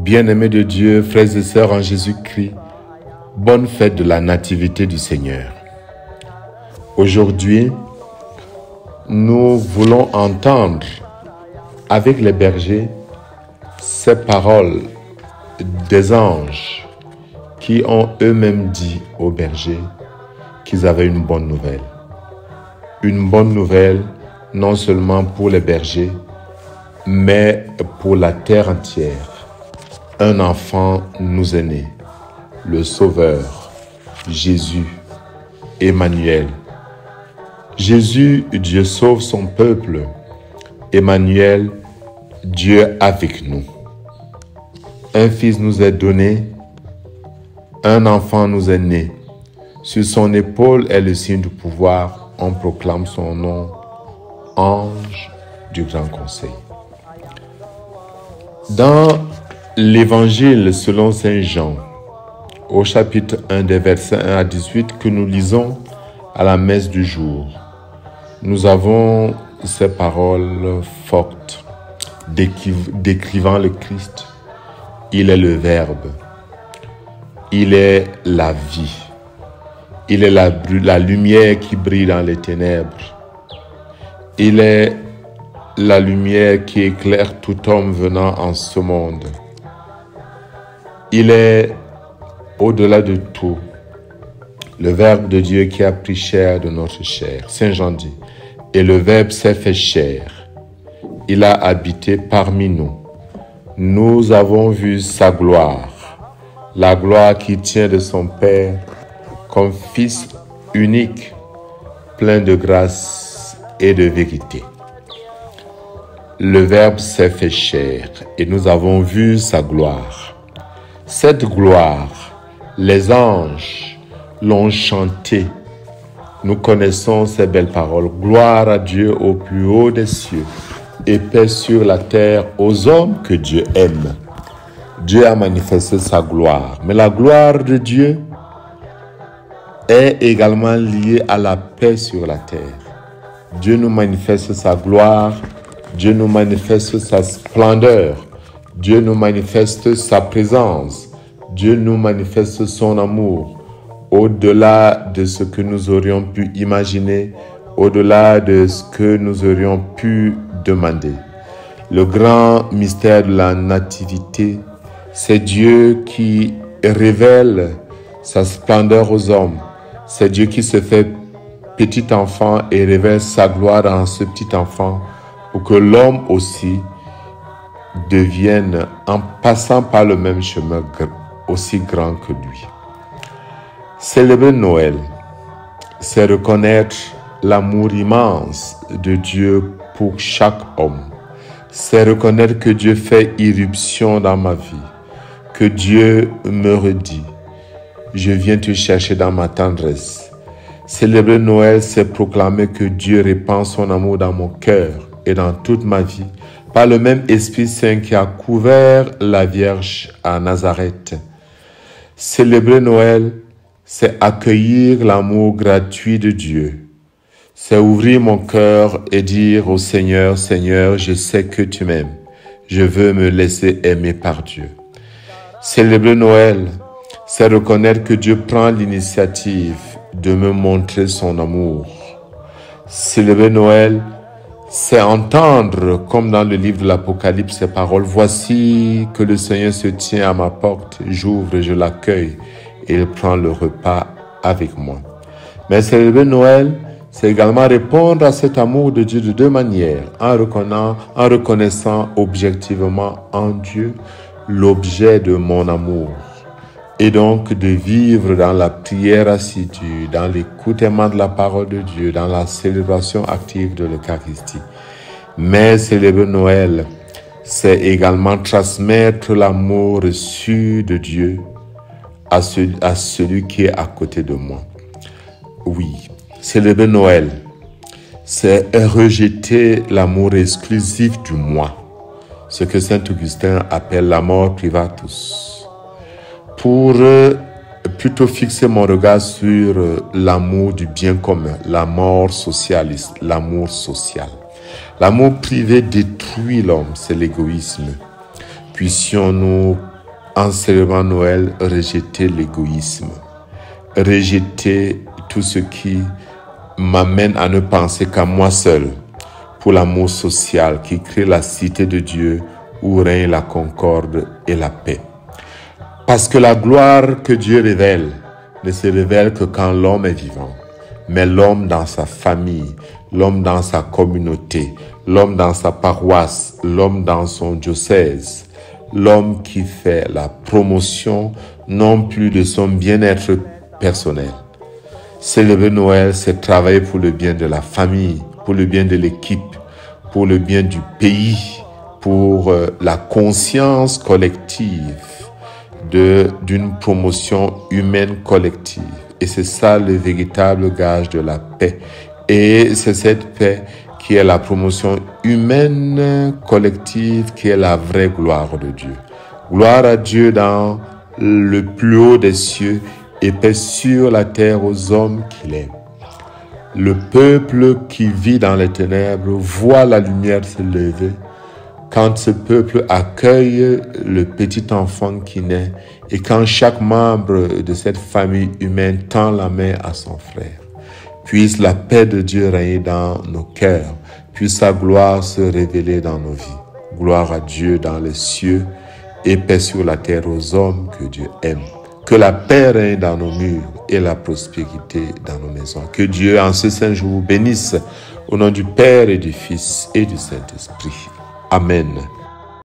Bien-aimés de Dieu, frères et sœurs en Jésus-Christ, bonne fête de la Nativité du Seigneur. Aujourd'hui, nous voulons entendre avec les bergers ces paroles des anges qui ont eux-mêmes dit aux bergers qu'ils avaient une bonne nouvelle. Une bonne nouvelle non seulement pour les bergers, mais pour la terre entière. Un enfant nous est né, le Sauveur, Jésus, Emmanuel. Jésus, Dieu sauve son peuple. Emmanuel, Dieu avec nous. Un fils nous est donné, un enfant nous est né. Sur son épaule est le signe du pouvoir, on proclame son nom, ange du grand conseil. Dans l'Évangile selon Saint Jean, au chapitre 1 des versets 1 à 18 que nous lisons à la messe du jour, nous avons ces paroles fortes décrivant le Christ. Il est le Verbe, il est la vie, il est la lumière qui brille dans les ténèbres, il est la lumière qui éclaire tout homme venant en ce monde. Il est au-delà de tout, le Verbe de Dieu qui a pris chair de notre chair. Saint Jean dit, et le Verbe s'est fait chair. Il a habité parmi nous. Nous avons vu sa gloire, la gloire qui tient de son Père comme Fils unique, plein de grâce et de vérité. Le Verbe s'est fait chair et nous avons vu sa gloire. Cette gloire, les anges l'ont chantée. Nous connaissons ces belles paroles. Gloire à Dieu au plus haut des cieux et paix sur la terre aux hommes que Dieu aime. Dieu a manifesté sa gloire. Mais la gloire de Dieu est également liée à la paix sur la terre. Dieu nous manifeste sa gloire. Dieu nous manifeste sa splendeur. Dieu nous manifeste sa présence. Dieu nous manifeste son amour au-delà de ce que nous aurions pu imaginer, au-delà de ce que nous aurions pu demander. Le grand mystère de la nativité, c'est Dieu qui révèle sa splendeur aux hommes. C'est Dieu qui se fait petit enfant et révèle sa gloire dans ce petit enfant pour que l'homme aussi devienne, en passant par le même chemin, aussi grand que lui. Célébrer Noël, c'est reconnaître l'amour immense de Dieu pour chaque homme. C'est reconnaître que Dieu fait irruption dans ma vie, que Dieu me redit, je viens te chercher dans ma tendresse. Célébrer Noël, c'est proclamer que Dieu répand son amour dans mon cœur et dans toute ma vie, par le même Esprit Saint qui a couvert la Vierge à Nazareth. Célébrer Noël, c'est accueillir l'amour gratuit de Dieu. C'est ouvrir mon cœur et dire au Seigneur, Seigneur, je sais que tu m'aimes. Je veux me laisser aimer par Dieu. Célébrer Noël, c'est reconnaître que Dieu prend l'initiative de me montrer son amour. Célébrer Noël, c'est entendre, comme dans le livre de l'Apocalypse, ces paroles. Voici que le Seigneur se tient à ma porte, j'ouvre, je l'accueille, et il prend le repas avec moi. Mais célébrer Noël, c'est également répondre à cet amour de Dieu de deux manières, en reconnaissant objectivement en Dieu l'objet de mon amour, et donc de vivre dans la prière assidue, dans l'écoute aimante de la parole de Dieu, dans la célébration active de l'Eucharistie. Mais célébrer Noël, c'est également transmettre l'amour reçu de Dieu à celui qui est à côté de moi. Oui, célébrer Noël, c'est rejeter l'amour exclusif du moi, ce que saint Augustin appelle l'amor privatus, pour plutôt fixer mon regard sur l'amour du bien commun, l'amour socialiste, l'amour social. L'amour privé détruit l'homme, c'est l'égoïsme. Puissions-nous en célébrant Noël, rejeter l'égoïsme, rejeter tout ce qui m'amène à ne penser qu'à moi seul, pour l'amour social qui crée la cité de Dieu où règne la concorde et la paix. Parce que la gloire que Dieu révèle ne se révèle que quand l'homme est vivant, mais l'homme dans sa famille, l'homme dans sa communauté, l'homme dans sa paroisse, l'homme dans son diocèse, l'homme qui fait la promotion non plus de son bien-être personnel. Célébrer Noël, c'est travailler pour le bien de la famille, pour le bien de l'équipe, pour le bien du pays, pour la conscience collective d'une promotion humaine collective. Et c'est ça le véritable gage de la paix. Et c'est cette paix qui est la promotion humaine collective, qui est la vraie gloire de Dieu. Gloire à Dieu dans le plus haut des cieux et paix sur la terre aux hommes qu'il aime. Le peuple qui vit dans les ténèbres voit la lumière se lever quand ce peuple accueille le petit enfant qui naît et quand chaque membre de cette famille humaine tend la main à son frère. Puisse la paix de Dieu régner dans nos cœurs, puisse sa gloire se révéler dans nos vies. Gloire à Dieu dans les cieux et paix sur la terre aux hommes que Dieu aime. Que la paix règne dans nos murs et la prospérité dans nos maisons. Que Dieu, en ce saint jour, bénisse au nom du Père et du Fils et du Saint-Esprit. Amen.